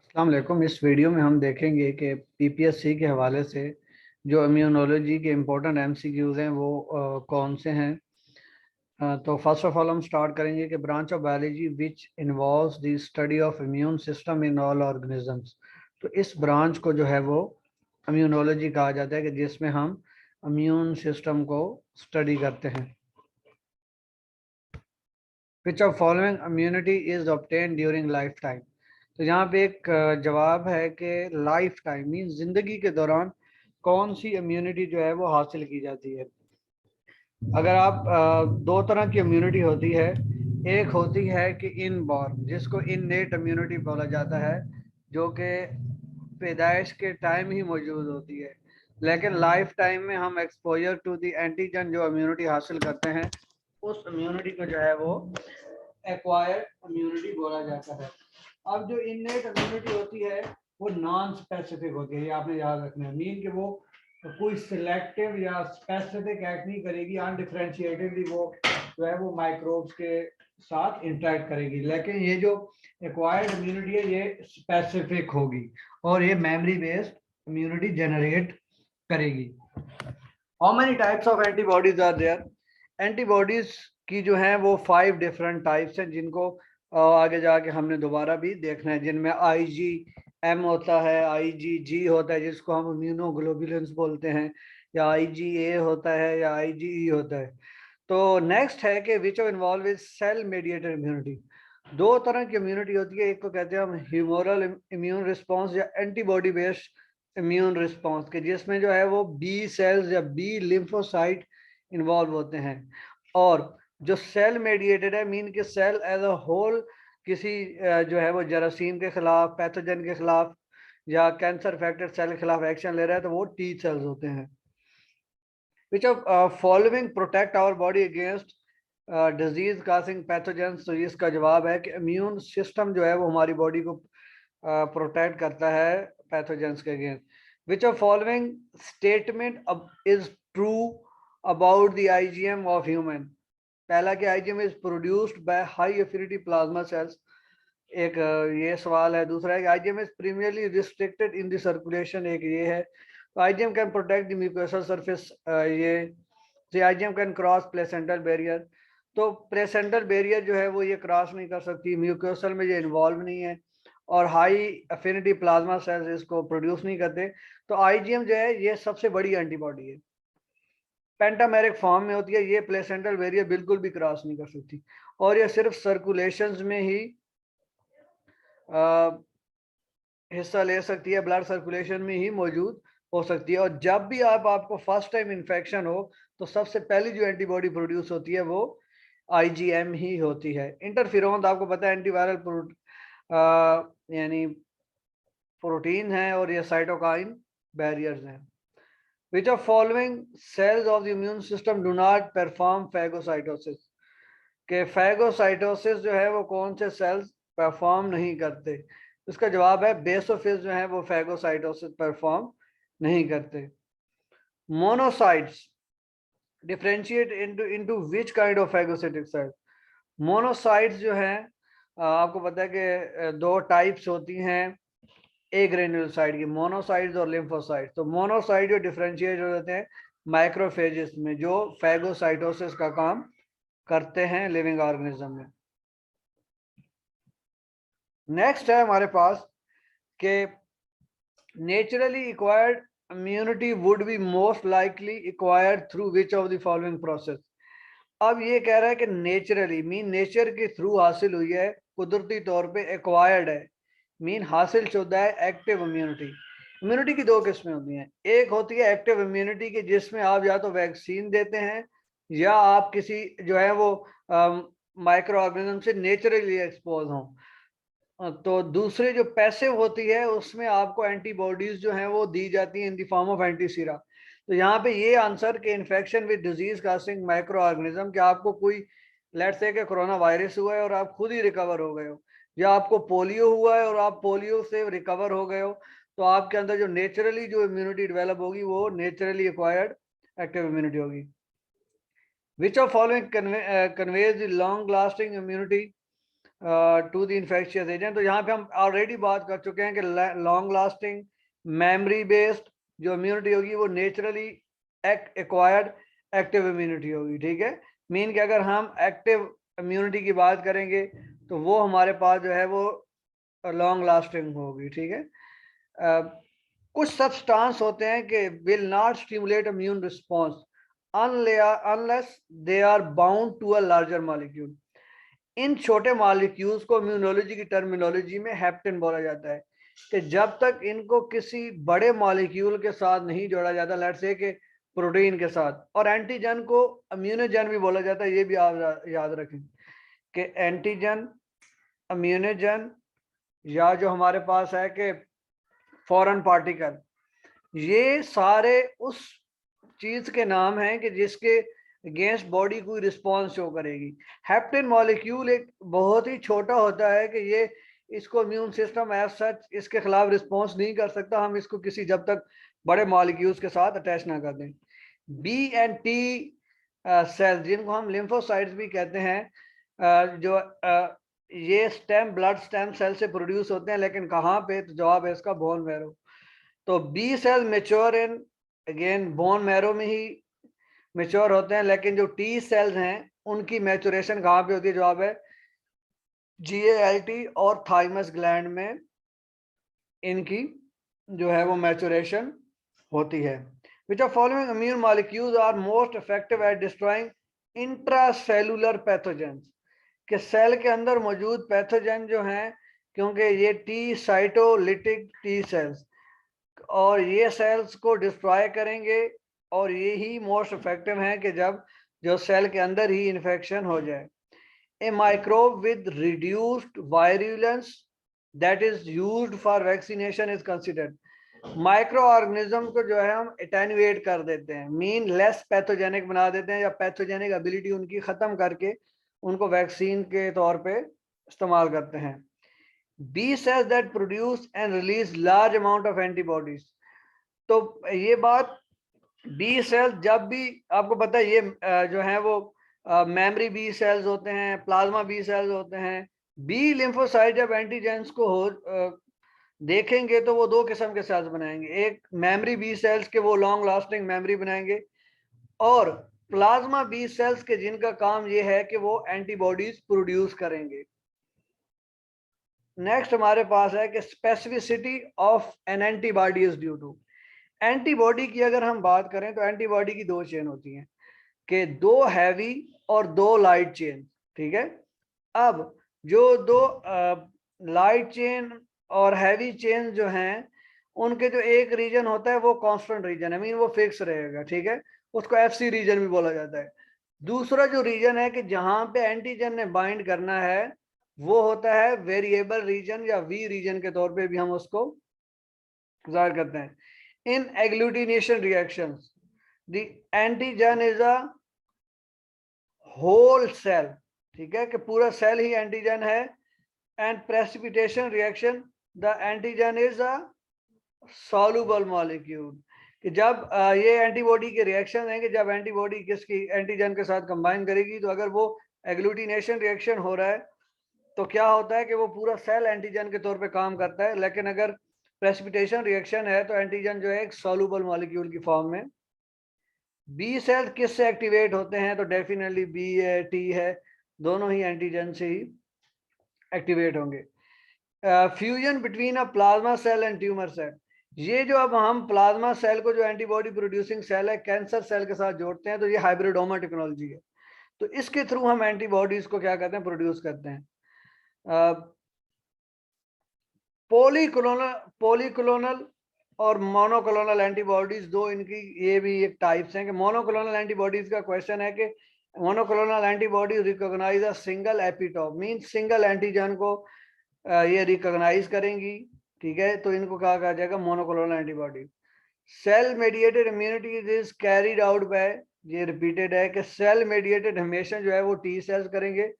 अस्सलाम वालेकुम। इस वीडियो में हम देखेंगे कि पीपीएससी के हवाले से जो इम्यूनोलॉजी के इम्पोर्टेंट एमसीक्यूज़ हैं वो कौन से हैं। तो फर्स्ट ऑफ ऑल हम स्टार्ट करेंगे कि branch of biology which involves the study of immune system in all organisms. तो इस ब्रांच को जो है वो इम्यूनोलॉजी कहा जाता है कि जिसमें हम इम्यून सिस्टम को स्टडी करते हैं। Which of following immunity is obtain during life time. तो यहाँ पे एक जवाब है कि लाइफ टाइम मीन जिंदगी के दौरान कौन सी इम्यूनिटी जो है वो हासिल की जाती है। अगर आप दो तरह की इम्यूनिटी होती है। एक होती है कि इनबॉर्न, जिसको इननेट इम्यूनिटी बोला जाता है, जो कि पैदाइश के टाइम ही मौजूद होती है, लेकिन लाइफ टाइम में हम एक्सपोजर टू द एंटीजन जो इम्यूनिटी हासिल करते हैं, उस इम्यूनिटी को जो है वो एक्वायर्ड इम्यूनिटी बोला जाता है। अब जो इननेट इम्यूनिटी होती है वो नॉन स्पेसिफिक होती है, ये आपने याद रखना है। मीन कि वो कोई सिलेक्टिव या स्पेसिफिक एक्ट नहीं करेगी, अनडिफरेंशिएटेडली वो जो है वो माइक्रोब्स के साथ इंटरेक्ट करेगी। लेकिन ये जो एक्वायर्ड इम्यूनिटी है ये स्पेसिफिक होगी और ये मेमोरी बेस्ड इम्यूनिटी जनरेट करेगी। How many types of antibodies are there? Antibodies की जो है वो 5 डिफरेंट टाइप्स हैं, जिनको आगे जाके हमने दोबारा भी देखना है, जिनमें IgM होता है, IgG होता है जिसको हम इम्यूनोग्लोबुलिन्स बोलते हैं, या IgA होता है, या IgE होता है। तो नेक्स्ट है कि which of involve is cell mediated immunity. दो तरह की इम्यूनिटी होती है, एक को कहते हैं हम ह्यूमोरल इम्यून रिस्पॉन्स या एंटीबॉडी बेस्ड इम्यून रिस्पॉन्स के, जिसमें जो है वो बी सेल्स या बी लिम्फोसाइट इन्वॉल्व होते हैं। और जो सेल मेडिएटेड है, मीन के सेल एज अ होल किसी जो है वो जरासीम के खिलाफ, पैथोजन के खिलाफ या कैंसर फैक्टर सेल के खिलाफ एक्शन ले रहा है, तो वो टी सेल्स होते हैं। Which of following protect our body against disease causing pathogens. तो इसका जवाब है कि इम्यून सिस्टम जो है वो हमारी बॉडी को प्रोटेक्ट करता है पैथोजेंस के against. Which of following statement is true about the IgM of human. पहला कि IgM is produced by high affinity plasma cells, एक ये सवाल है। दूसरा है कि IgM is primarily restricted in the circulation, एक ये है। तो IgM can protect the mucosal surface, ये IgM can cross placental barrier. तो प्लेसेंटल बैरियर जो है वो ये क्रॉस नहीं कर सकती, म्यूकोसल में ये इन्वॉल्व नहीं है, और हाई एफिनिटी प्लाज्मा सेल्स इसको प्रोड्यूस नहीं करते। तो IgM जो है ये सबसे बड़ी एंटीबॉडी है, पेंटामेरिक फॉर्म में होती है, ये प्लेसेंटल बैरियर बिल्कुल भी क्रॉस नहीं कर सकती, और ये सिर्फ सर्कुलेशंस में ही हिस्सा ले सकती है, ब्लड सर्कुलेशन में ही मौजूद हो सकती है। और जब भी आपको फर्स्ट टाइम इन्फेक्शन हो तो सबसे पहली जो एंटीबॉडी प्रोड्यूस होती है वो IgM ही होती है। इंटरफेरोन आपको पता है एंटीवायरल यानी प्रोटीन है, और ये साइटोकाइन बैरियर्स हैं। Which of following sales of the immune system do not perform phagocytosis. कि फैगोसाइटोसिस जो है वो कौन से सेल्स परफॉर्म नहीं करते। इसका जवाब है बेसोफिल्स जो है वो फैगोसाइटोसिस परफॉर्म नहीं करते। Monocytes differentiate into which kind of phagocytic cell. Monocytes जो है आपको पता है कि दो टाइप्स होती हैं ए ग्रेन्युलोसाइट की, मोनोसाइट्स और लिम्फोसाइट्स। तो मोनोसाइट जो डिफरेंशिएट हो जाते हैं माइक्रोफेजेस में, जो फैगोसाइटोसिस का काम करते हैं लिविंग ऑर्गेनिज्म में। नेक्स्ट है हमारे पास कि naturally acquired immunity would be most likely acquired through which of the following process. अब ये कह रहा है कि नेचुरली मीन नेचर के थ्रू हासिल हुई है, कुदरती तौर पे एक्वायर्ड है, मीन हासिल शुदा है एक्टिव इम्यूनिटी। इम्यूनिटी की दो किस्में होती हैं, एक होती है एक्टिव इम्यूनिटी की जिसमें आप या तो वैक्सीन देते हैं या आप किसी जो है वो माइक्रो ऑर्गेनिज्म से नेचुरली एक्सपोज हों। तो दूसरे जो पैसिव होती है उसमें आपको एंटीबॉडीज जो हैं वो दी जाती हैं in the form of antisera. तो यहाँ पे ये आंसर के infection with disease Kasing micro organism, कि आपको कोई लेट्स से कि कोरोना वायरस हुआ है और आप खुद ही रिकवर हो गए हो, या आपको पोलियो हुआ है और आप पोलियो से रिकवर हो गए हो, तो आपके अंदर जो नेचुरली जो इम्यूनिटी डेवलप होगी वो नेचुरली एक्वायर्ड एक्टिव इम्यूनिटी होगी। Which of following conveys long lasting immunity. To the infectious agent. तो यहाँ पे हम ऑलरेडी बात कर चुके हैं कि लॉन्ग लास्टिंग मेमोरी बेस्ड जो इम्यूनिटी होगी वो नेचुरली एक्वायर्ड एक्टिव इम्यूनिटी होगी, ठीक है। मीन कि अगर हम एक्टिव इम्यूनिटी की बात करेंगे तो वो हमारे पास जो है वो लॉन्ग लास्टिंग होगी, ठीक है। कुछ सब्सटेंस होते हैं कि will not stimulate immune response unless they are bound to a larger molecule. इन छोटे मॉलिक्यूल्स को इम्यूनोलॉजी की टर्मिनोलॉजी में हेप्टेन बोला जाता है कि जब तक इनको किसी बड़े मॉलिक्यूल के साथ नहीं जोड़ा जाता, लेट्स से कि प्रोटीन के साथ। और एंटीजन को इम्यूनोजन भी बोला जाता है, ये भी आप याद रखें कि एंटीजन, इम्यूनोजन, या जो हमारे पास है कि फॉरेन पार्टिकल, ये सारे उस चीज के नाम हैं कि जिसके अगेंस्ट बॉडी कोई रिस्पॉन्स शो करेगी। हेप्टेन मॉलिक्यूल एक बहुत ही छोटा होता है कि ये इसको इम्यून सिस्टम एज सच इसके खिलाफ रिस्पॉन्स नहीं कर सकता, हम इसको किसी जब तक बड़े मॉलिक्यूल्स के साथ अटैच ना कर दें। बी एंड टी सेल्स, जिनको हम लिम्फोसाइट्स भी कहते हैं, जो ये स्टेम ब्लड स्टेम सेल से प्रोड्यूस होते हैं, लेकिन कहाँ पे, तो जवाब है इसका बोन मैरो। तो B cell mature in again bone marrow में ही मेच्योर होते हैं, लेकिन जो टी सेल्स हैं उनकी मैचुरेशन कहाँ पे होती है, जवाब है GALT और थाइमस ग्लैंड में इनकी जो है वो मैचुरेशन होती है। Which are following immune molecules are most effective at destroying intracellular pathogens, कि सेल के अंदर मौजूद पैथोजन जो हैं, क्योंकि ये टी साइटोलिटिक टी सेल्स, और ये सेल्स को डिस्ट्रॉय करेंगे, और ये ही मोस्ट इफेक्टिव हैं कि जब जो सेल के अंदर ही इन्फेक्शन हो जाए। A microbe with reduced virulence that is used for vaccination is considered. Microorganism को जो है हम एटेन्युएट कर देते हैं, मीन लेस पैथोजेनिक बना देते हैं, या पैथोजेनिक एबिलिटी उनकी खत्म करके उनको वैक्सीन के तौर पे इस्तेमाल करते हैं। B cells that produce and release large amount of antibodies। तो ये बात B सेल्स जब भी, आपको पता है ये जो है वो मेमोरी B सेल्स होते हैं, प्लाज्मा B सेल्स होते हैं। B लिम्फोसाइट जब एंटीजेंस को देखेंगे तो वो दो किस्म के सेल्स बनाएंगे, एक मेमोरी B सेल्स के वो लॉन्ग लास्टिंग मेमोरी बनाएंगे, और प्लाज्मा B सेल्स के जिनका काम ये है कि वो एंटीबॉडीज प्रोड्यूस करेंगे। नेक्स्ट हमारे पास है कि specificity of an antibody is due to. Antibody की अगर हम बात करें तो एंटीबॉडी की दो चेन होती हैं, कि दो हैवी और दो लाइट चेन, ठीक है। अब जो दो लाइट चेन और हैवी चेन जो हैं, उनके जो एक रीजन होता है वो कांस्टेंट रीजन है, मीन वो फिक्स रहेगा, ठीक है, उसको FC रीजन भी बोला जाता है। दूसरा जो रीजन है कि जहां पे एंटीजन ने बाइंड करना है वो होता है वेरिएबल रीजन, या V रीजन के तौर पे भी हम उसको जाहिर करते हैं। In agglutination reactions the antigen is a whole cell, ठीक है, कि पूरा सेल ही एंटीजन है। And precipitation reaction the antigen is a soluble molecule, कि जब ये एंटीबॉडी के रिएक्शन है कि जब एंटीबॉडी किसकी एंटीजन के साथ कंबाइन करेगी, तो अगर वो एग्लूटिनेशन रिएक्शन हो रहा है तो क्या होता है कि वो पूरा सेल एंटीजन के तौर पे काम करता है, लेकिन अगर प्रेसिपिटेशन रिएक्शन है तो एंटीजन जो है एक सॉल्युबल मॉलिक्यूल की फॉर्म में। बी सेल किससे एक्टिवेट होते हैं, तो डेफिनेटली B है, T है, दोनों ही एंटीजन से ही एक्टिवेट होंगे। Fusion between a plasma cell and tumour cell, ये जो अब हम प्लाज्मा सेल को जो एंटीबॉडी प्रोड्यूसिंग सेल है कैंसर सेल के साथ जोड़ते हैं, तो ये हाइब्रिडोमा टेक्नोलॉजी है। तो इसके थ्रू हम एंटीबॉडीज को क्या कहते हैं, प्रोड्यूस करते हैं। पॉलीक्लोनल और मोनोक्लोनल एंटीबॉडीज, दो इनकी ये भी एक टाइप्स हैं कि मोनोक्लोनल एंटीबॉडीज का क्वेश्चन है कि monoclonal antibody recognise a single epitope, mean single antigen को ये रिकॉग्नाइज करेंगी, ठीक है, तो इनको कहा जाएगा monoclonal antibody. Cell mediated immunity is carried out by, ये रिपीटेड है कि सेल मेडिएटेड हमेशा जो है वो T सेल्स करेंगे,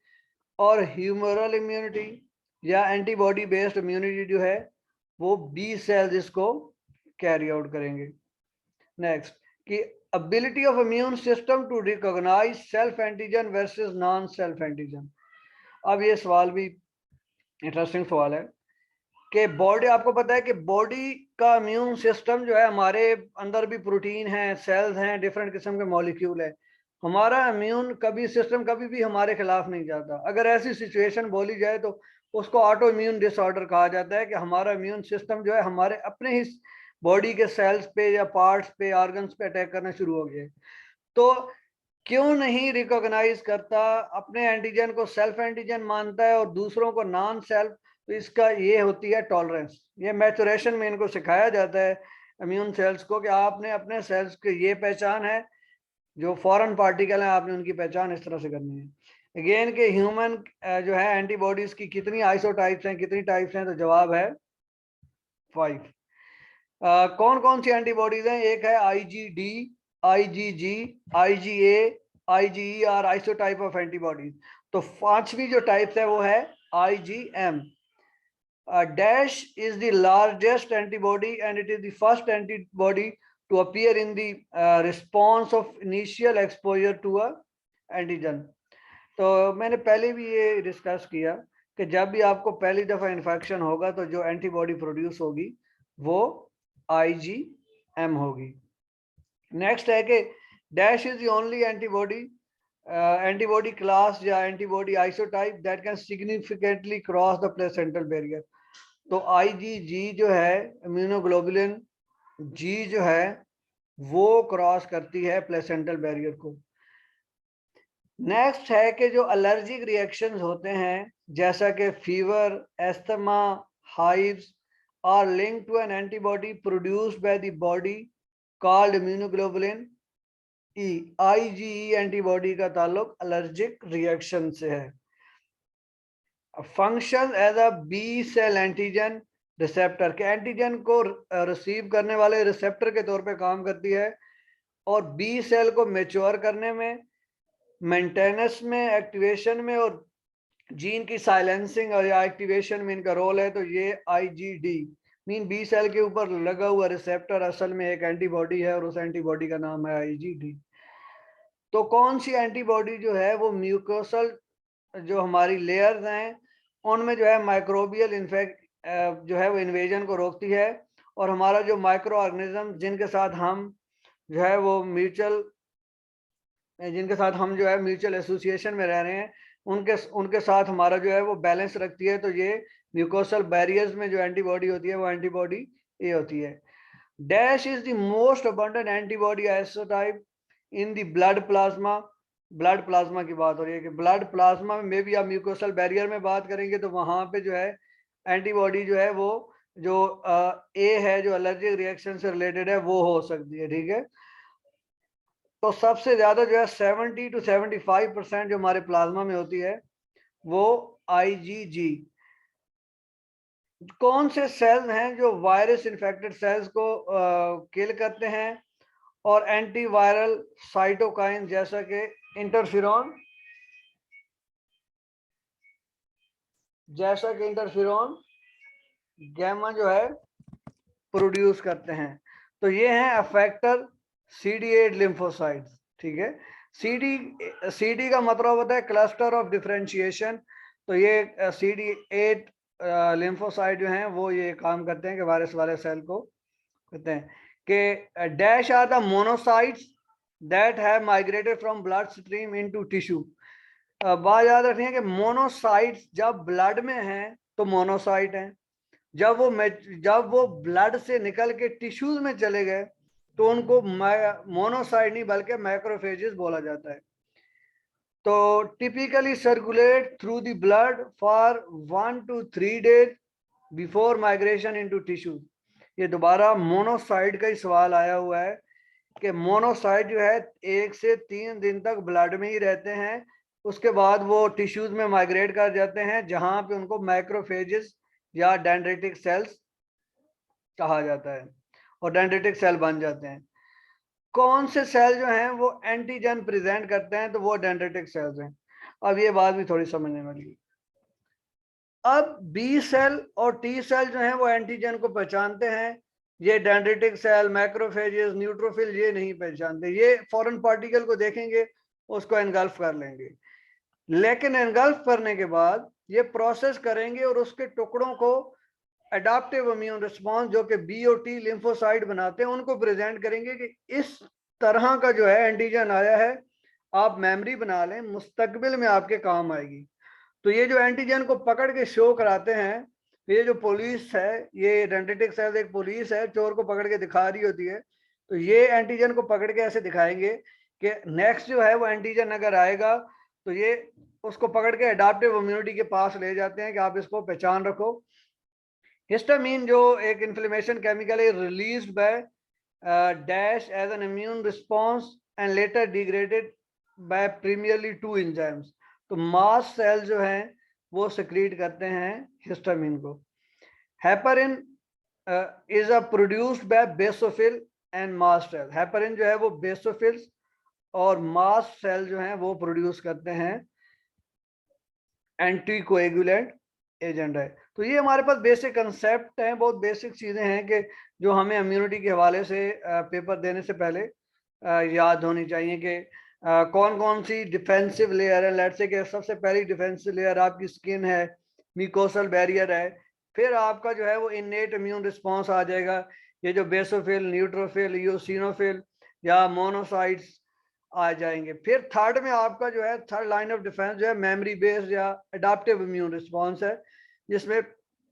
और ह्यूमरल इम्यूनिटी या एंटीबॉडी बेस्ड इम्यूनिटी जो है वो B सेल्स इसको कैरी आउट करेंगे। नेक्स्ट, कि ability of immune system to recognize self antigen versus non self antigen। अब ये सवाल भी इंटरेस्टिंग सवाल है कि बॉडी, आपको पता है कि बॉडी का इम्यून सिस्टम जो है, हमारे अंदर भी प्रोटीन है, सेल्स हैं, डिफरेंट किस्म के मॉलिक्यूल है। हमारा इम्यून कभी सिस्टम कभी भी हमारे खिलाफ नहीं जाता। अगर ऐसी सिचुएशन बोली जाए तो उसको ऑटो इम्यून डिसऑर्डर कहा जाता है, कि हमारा इम्यून सिस्टम जो है हमारे अपने ही बॉडी के सेल्स पे या पार्ट्स पे, ऑर्गन्स पे अटैक करना शुरू हो गया। तो क्यों नहीं रिकॉग्नाइज करता, अपने एंटीजन को सेल्फ एंटीजन मानता है और दूसरों को नॉन सेल्फ। तो इसका ये होती है टॉलरेंस। ये मैचुरेशन में इनको सिखाया जाता है इम्यून सेल्स को, कि आपने अपने सेल्स की ये पहचान है, जो फॉरेन पार्टिकल है आपने उनकी पहचान इस तरह से करनी है। अगेन के ह्यूमन जो है एंटीबॉडीज की कितनी आइसोटाइप्स हैं, कितनी टाइप्स हैं, तो जवाब है 5। कौन कौन सी एंटीबॉडीज हैं? एक है IgD, IgG, IgA, IgE isotype of antibodies. तो पांचवी जो टाइप्स है वो है IgM। Dash is the largest antibody and it is the first antibody to appear in the response of initial exposure to a antigen। तो मैंने पहले भी ये डिस्कस किया कि जब भी आपको पहली दफा इन्फेक्शन होगा तो जो एंटीबॉडी प्रोड्यूस होगी वो IgM होगी। नेक्स्ट है कि dash is the only antibody class या antibody isotype that can significantly cross the placental barrier. तो IgG जो है, इम्यूनोग्लोबुलिन G जो है, वो क्रॉस करती है प्लेसेंटल बैरियर को। नेक्स्ट है कि जो एलर्जिक रिएक्शंस होते हैं, जैसा कि fever, asthma, hives, are linked to an antibody produced by the body called immunoglobulin E। IgE antibody का ताल्लुक एलर्जिक रिएक्शन से है। Function as a B cell antigen receptor, के एंटीजन को रिसीव करने वाले रिसेप्टर के तौर पे काम करती है, और बी सेल को मेच्योर करने में, मेंटेनेंस में, एक्टिवेशन में, और जीन की साइलेंसिंग और या एक्टिवेशन में इनका रोल है। तो ये IgD मीन बी सेल के ऊपर लगा हुआ रिसेप्टर असल में एक एंटीबॉडी है और उस एंटीबॉडी का नाम है IgD। तो कौन सी एंटीबॉडी जो है वो म्यूकोसल जो हमारी लेयर्स हैं उनमें जो है माइक्रोबियल इन्फेक्ट जो है वो इन्वेजन को रोकती है, और हमारा जो माइक्रो ऑर्गेनिज्म जिनके साथ हम जो है वो म्यूचुअल एसोसिएशन में रह रहे हैं, उनके उनके साथ हमारा जो है वो बैलेंस रखती है। तो ये म्यूकोसल बैरियर्स में जो एंटीबॉडी होती है वो एंटीबॉडी ए होती है। Dash is the most abundant antibody isotype in the blood plasma. Blood plasma की बात हो रही है कि ब्लड प्लाज्मा में भी आप म्यूकोसल बैरियर में बात करेंगे तो वहां पे जो है एंटीबॉडी जो है वो जो ए है, जो एलर्जिक रिएक्शन से रिलेटेड है, वो हो सकती है। ठीक है, तो सबसे ज्यादा जो है 70 to 75% जो हमारे प्लाज्मा में होती है वो IgG। कौन से सेल्स हैं जो वायरस इन्फेक्टेड सेल्स को किल करते हैं, और एंटीवायरल साइटोकाइन जैसा कि इंटरफेरॉन गैमा जो है प्रोड्यूस करते हैं। तो ये हैं अफेक्टर CD8 लिम्फोसाइट्स। ठीक है, CD का मतलब होता है क्लस्टर ऑफ डिफरेंशिएशन। तो ये CD8 लिम्फोसाइट जो हैं वो ये काम करते हैं कि वायरस वाले सेल को कहते हैं कि dash are the monocytes that have migrated from blood stream into tissue. बात याद रखनी है कि मोनोसाइट्स जब ब्लड में हैं तो मोनोसाइट हैं, जब वो ब्लड से निकल के टिश्यूज में चले गए तो उनको मोनोसाइट नहीं बल्कि मैक्रोफेजेस बोला जाता है। तो typically circulate through the blood for 1 to 3 days before migration into tissues. ये दोबारा मोनोसाइट का ही सवाल आया हुआ है कि मोनोसाइट जो है 1 से 3 दिन तक ब्लड में ही रहते हैं, उसके बाद वो टिश्यूज में माइग्रेट कर जाते हैं जहां पे उनको मैक्रोफेजेस या डेंड्रिटिक सेल्स कहा जाता है और डेंड्रिटिक सेल बन जाते हैं। कौन से सेल जो हैं वो एंटीजन प्रेजेंट करते हैं, तो वो डेंड्रिटिक सेल्स हैं। अब ये बात भी थोड़ी समझने वाली है। अब बी सेल और टी सेल जो हैं वो एंटीजन को पहचानते हैं, ये डेंड्रिटिक सेल, मैक्रोफेजेस, न्यूट्रोफिल ये नहीं पहचानते। ये फॉरेन पार्टिकल को देखेंगे उसको एनगल्फ कर लेंगे, लेकिन एनगल्फ करने के बाद ये प्रोसेस करेंगे और उसके टुकड़ों को एडाप्टिव इम्यून रिस्पॉन्स जो कि बी और टी लिम्फोसाइट बनाते हैं उनको प्रेजेंट करेंगे कि इस तरह का जो है एंटीजन आया है, आप मेमोरी बना लें, मुस्तकबिल में आपके काम आएगी। तो ये जो एंटीजन को पकड़ के शो कराते हैं, ये जो पुलिस है, ये डेंटेटिक सेल्स एक पुलिस है, चोर को पकड़ के दिखा रही होती है, तो ये एंटीजन को पकड़ के ऐसे दिखाएंगे कि नेक्स्ट जो है वो एंटीजन अगर आएगा तो ये उसको पकड़ के एडाप्टिव इम्यूनिटी के पास ले जाते हैं कि आप इसको पहचान रखो। हिस्टामीन जो एक इन्फ्लेमेशन केमिकल है released by dash as an immune response and later degraded by primarily 2 enzymes. तो मास्ट सेल जो हैं वो सिक्रीट करते हैं हिस्टामीन को। Heparin is a produced by basophil and mast cell. Heparin जो है वो बेसोफिल्स और मास्ट सेल जो हैं वो प्रोड्यूस करते हैं एंटीकोएगुलेंट एजेंट है। तो ये हमारे पास बेसिक कंसेप्ट हैं, बहुत बेसिक चीज़ें हैं कि जो हमें इम्यूनिटी के हवाले से पेपर देने से पहले याद होनी चाहिए कि कौन कौन सी डिफेंसिव लेयर है। लेट्स से कि सबसे पहली डिफेंसिव लेयर आपकी स्किन है, म्यूकोसल बैरियर है, फिर आपका जो है वो इनेट इम्यून रिस्पॉन्स आ जाएगा, ये जो बेसोफिल, न्यूट्रोफिल, यूसिनोफिल या मोनोसाइट्स आ जाएंगे। फिर थर्ड में आपका जो है थर्ड लाइन ऑफ डिफेंस जो है मेमोरी बेस्ड या अडाप्टिव इम्यून रिस्पॉन्स है, जिसमें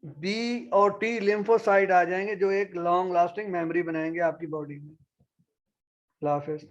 बी और टी लिम्फोसाइट आ जाएंगे जो एक लॉन्ग लास्टिंग मेमोरी बनाएंगे आपकी बॉडी में। अल्लाह हाफिज।